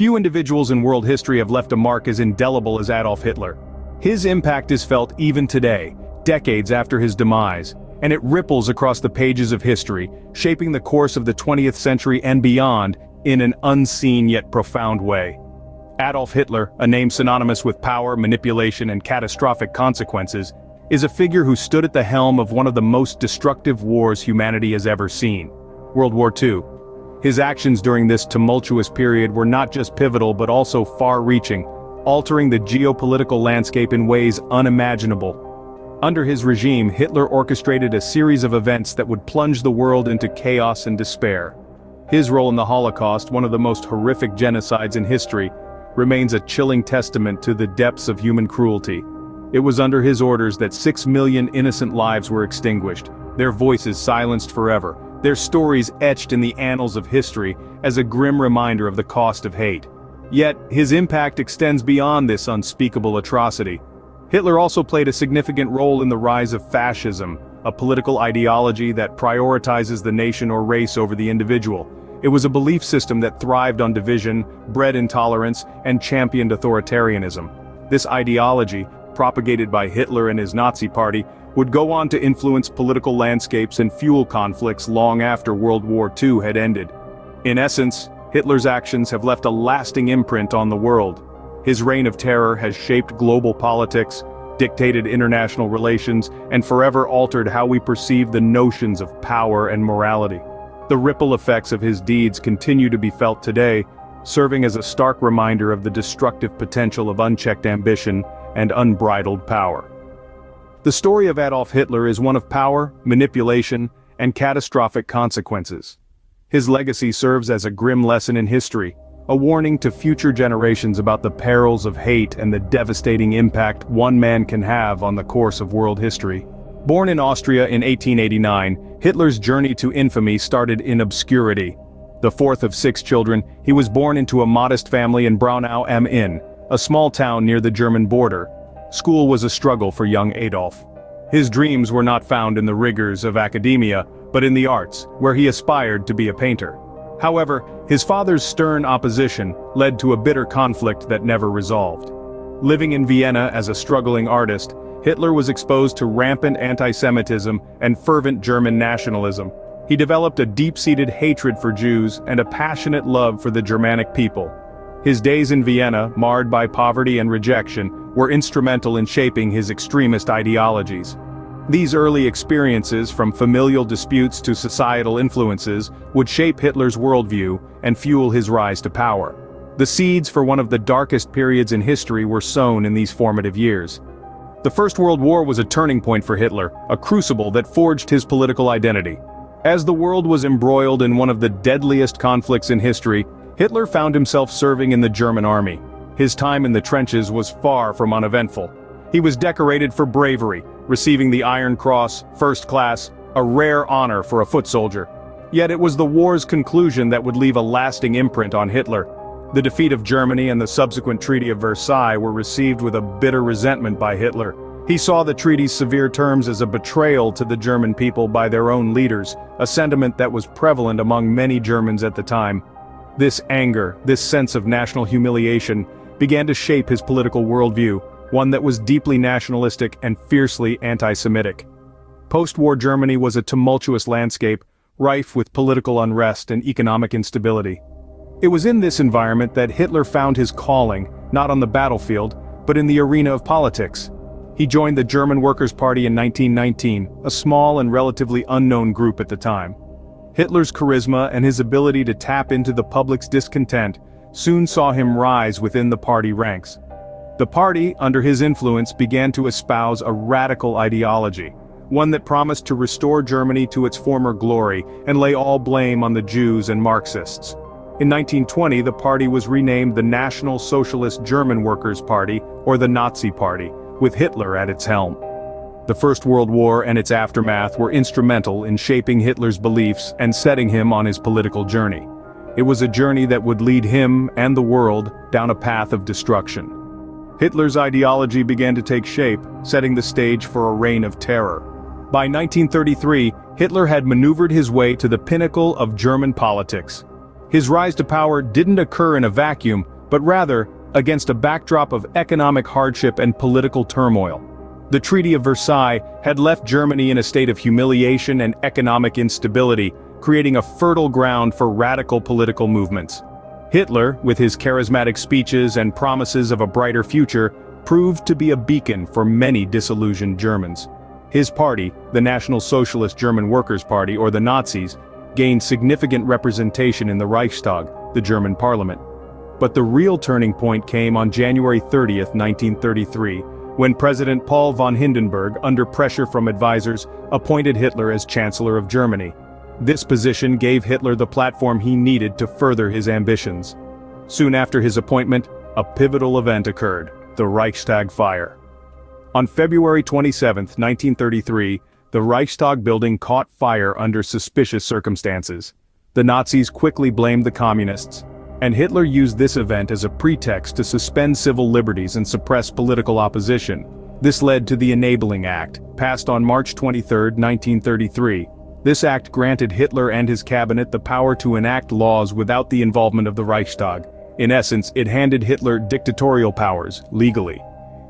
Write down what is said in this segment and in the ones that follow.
Few individuals in world history have left a mark as indelible as Adolf Hitler. His impact is felt even today, decades after his demise, and it ripples across the pages of history, shaping the course of the 20th century and beyond in an unseen yet profound way. Adolf Hitler, a name synonymous with power, manipulation, and catastrophic consequences, is a figure who stood at the helm of one of the most destructive wars humanity has ever seen, World War II. His actions during this tumultuous period were not just pivotal but also far-reaching, altering the geopolitical landscape in ways unimaginable. Under his regime, Hitler orchestrated a series of events that would plunge the world into chaos and despair. His role in the Holocaust, one of the most horrific genocides in history, remains a chilling testament to the depths of human cruelty. It was under his orders that 6 million innocent lives were extinguished, their voices silenced forever, their stories etched in the annals of history as a grim reminder of the cost of hate. Yet, his impact extends beyond this unspeakable atrocity. Hitler also played a significant role in the rise of fascism, a political ideology that prioritizes the nation or race over the individual. It was a belief system that thrived on division, bred intolerance, and championed authoritarianism. This ideology, propagated by Hitler and his Nazi party, would go on to influence political landscapes and fuel conflicts long after World War II had ended. In essence, Hitler's actions have left a lasting imprint on the world. His reign of terror has shaped global politics, dictated international relations, and forever altered how we perceive the notions of power and morality. The ripple effects of his deeds continue to be felt today, serving as a stark reminder of the destructive potential of unchecked ambition and unbridled power. The story of Adolf Hitler is one of power, manipulation, and catastrophic consequences. His legacy serves as a grim lesson in history, a warning to future generations about the perils of hate and the devastating impact one man can have on the course of world history. Born in Austria in 1889, Hitler's journey to infamy started in obscurity. The fourth of 6 children, he was born into a modest family in Braunau am Inn, a small town near the German border. School was a struggle for young Adolf. His dreams were not found in the rigors of academia, but in the arts, where he aspired to be a painter. However, his father's stern opposition led to a bitter conflict that never resolved. Living in Vienna as a struggling artist, Hitler was exposed to rampant anti-Semitism and fervent German nationalism. He developed a deep-seated hatred for Jews and a passionate love for the Germanic people. His days in Vienna, marred by poverty and rejection, were instrumental in shaping his extremist ideologies. These early experiences, from familial disputes to societal influences, would shape Hitler's worldview and fuel his rise to power. The seeds for one of the darkest periods in history were sown in these formative years. The First World War was a turning point for Hitler, a crucible that forged his political identity. As the world was embroiled in one of the deadliest conflicts in history, Hitler found himself serving in the German army. His time in the trenches was far from uneventful. He was decorated for bravery, receiving the Iron Cross, First Class, a rare honor for a foot soldier. Yet it was the war's conclusion that would leave a lasting imprint on Hitler. The defeat of Germany and the subsequent Treaty of Versailles were received with a bitter resentment by Hitler. He saw the treaty's severe terms as a betrayal to the German people by their own leaders, a sentiment that was prevalent among many Germans at the time. This anger, this sense of national humiliation, began to shape his political worldview, one that was deeply nationalistic and fiercely anti-Semitic. Post-war Germany was a tumultuous landscape, rife with political unrest and economic instability. It was in this environment that Hitler found his calling, not on the battlefield, but in the arena of politics. He joined the German Workers' Party in 1919, a small and relatively unknown group at the time. Hitler's charisma and his ability to tap into the public's discontent soon saw him rise within the party ranks. The party, under his influence, began to espouse a radical ideology, one that promised to restore Germany to its former glory and lay all blame on the Jews and Marxists. In 1920, the party was renamed the National Socialist German Workers' Party, or the Nazi Party, with Hitler at its helm. The First World War and its aftermath were instrumental in shaping Hitler's beliefs and setting him on his political journey. It was a journey that would lead him and the world down a path of destruction. Hitler's ideology began to take shape, setting the stage for a reign of terror. By 1933, Hitler had maneuvered his way to the pinnacle of German politics. His rise to power didn't occur in a vacuum, but rather, against a backdrop of economic hardship and political turmoil. The Treaty of Versailles had left Germany in a state of humiliation and economic instability, creating a fertile ground for radical political movements. Hitler, with his charismatic speeches and promises of a brighter future, proved to be a beacon for many disillusioned Germans. His party, the National Socialist German Workers' Party, or the Nazis, gained significant representation in the Reichstag, the German parliament. But the real turning point came on January 30, 1933, when President Paul von Hindenburg, under pressure from advisors, appointed Hitler as Chancellor of Germany. This position gave Hitler the platform he needed to further his ambitions. Soon after his appointment, a pivotal event occurred: the Reichstag fire. On February 27, 1933, the Reichstag building caught fire under suspicious circumstances. The Nazis quickly blamed the communists, and Hitler used this event as a pretext to suspend civil liberties and suppress political opposition. This led to the Enabling Act, passed on March 23, 1933. This act granted Hitler and his cabinet the power to enact laws without the involvement of the Reichstag. In essence, it handed Hitler dictatorial powers, legally.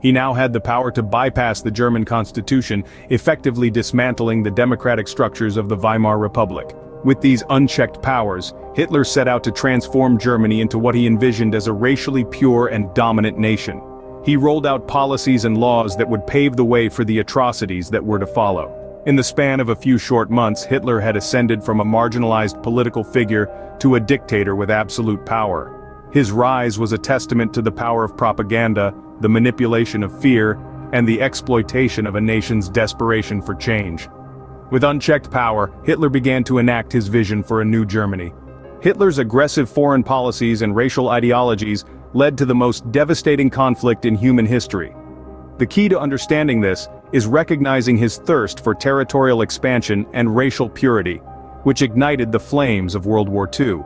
He now had the power to bypass the German constitution, effectively dismantling the democratic structures of the Weimar Republic. With these unchecked powers, Hitler set out to transform Germany into what he envisioned as a racially pure and dominant nation. He rolled out policies and laws that would pave the way for the atrocities that were to follow. In the span of a few short months, Hitler had ascended from a marginalized political figure to a dictator with absolute power. His rise was a testament to the power of propaganda, the manipulation of fear, and the exploitation of a nation's desperation for change. With unchecked power, Hitler began to enact his vision for a new Germany. Hitler's aggressive foreign policies and racial ideologies led to the most devastating conflict in human history. The key to understanding this is recognizing his thirst for territorial expansion and racial purity, which ignited the flames of World War II.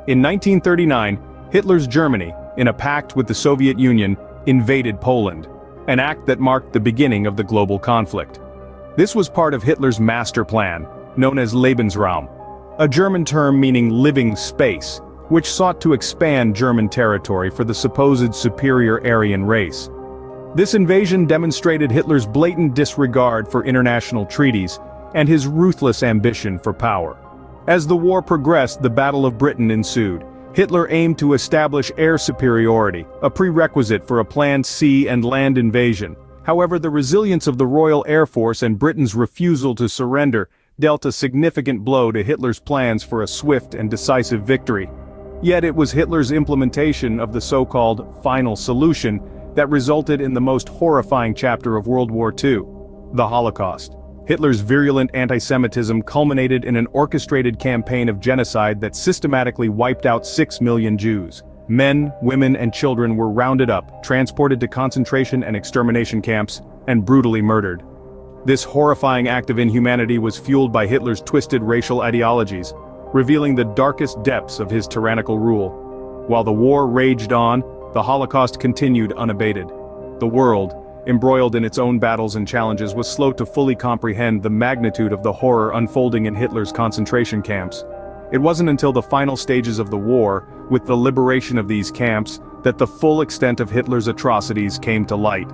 In 1939, Hitler's Germany, in a pact with the Soviet Union, invaded Poland, an act that marked the beginning of the global conflict. This was part of Hitler's master plan, known as Lebensraum, a German term meaning living space, which sought to expand German territory for the supposed superior Aryan race. This invasion demonstrated Hitler's blatant disregard for international treaties and his ruthless ambition for power. As the war progressed, the Battle of Britain ensued. Hitler aimed to establish air superiority, a prerequisite for a planned sea and land invasion. However, the resilience of the Royal Air Force and Britain's refusal to surrender dealt a significant blow to Hitler's plans for a swift and decisive victory. Yet it was Hitler's implementation of the so-called final solution that resulted in the most horrifying chapter of World War II, the Holocaust. Hitler's virulent anti-Semitism culminated in an orchestrated campaign of genocide that systematically wiped out 6 million Jews. Men, women, and children were rounded up, transported to concentration and extermination camps, and brutally murdered. This horrifying act of inhumanity was fueled by Hitler's twisted racial ideologies, revealing the darkest depths of his tyrannical rule. While the war raged on, the Holocaust continued unabated. The world, embroiled in its own battles and challenges, was slow to fully comprehend the magnitude of the horror unfolding in Hitler's concentration camps. It wasn't until the final stages of the war, with the liberation of these camps, that the full extent of Hitler's atrocities came to light.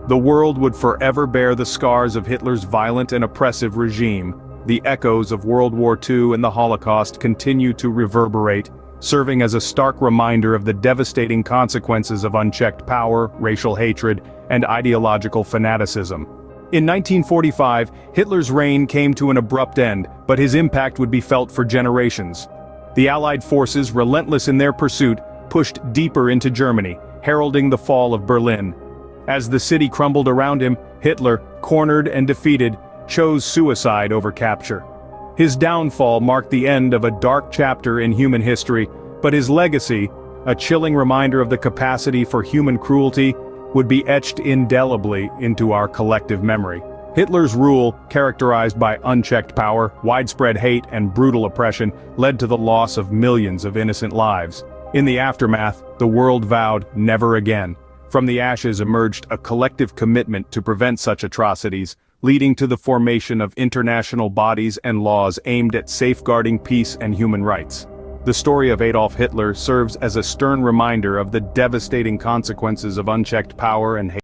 The world would forever bear the scars of Hitler's violent and oppressive regime. The echoes of World War II and the Holocaust continue to reverberate, serving as a stark reminder of the devastating consequences of unchecked power, racial hatred, and ideological fanaticism. In 1945, Hitler's reign came to an abrupt end, but his impact would be felt for generations. The Allied forces, relentless in their pursuit, pushed deeper into Germany, heralding the fall of Berlin. As the city crumbled around him, Hitler, cornered and defeated, chose suicide over capture. His downfall marked the end of a dark chapter in human history, but his legacy, a chilling reminder of the capacity for human cruelty, would be etched indelibly into our collective memory. Hitler's rule, characterized by unchecked power, widespread hate, and brutal oppression, led to the loss of millions of innocent lives. In the aftermath, the world vowed never again. From the ashes emerged a collective commitment to prevent such atrocities, leading to the formation of international bodies and laws aimed at safeguarding peace and human rights. The story of Adolf Hitler serves as a stern reminder of the devastating consequences of unchecked power and hate.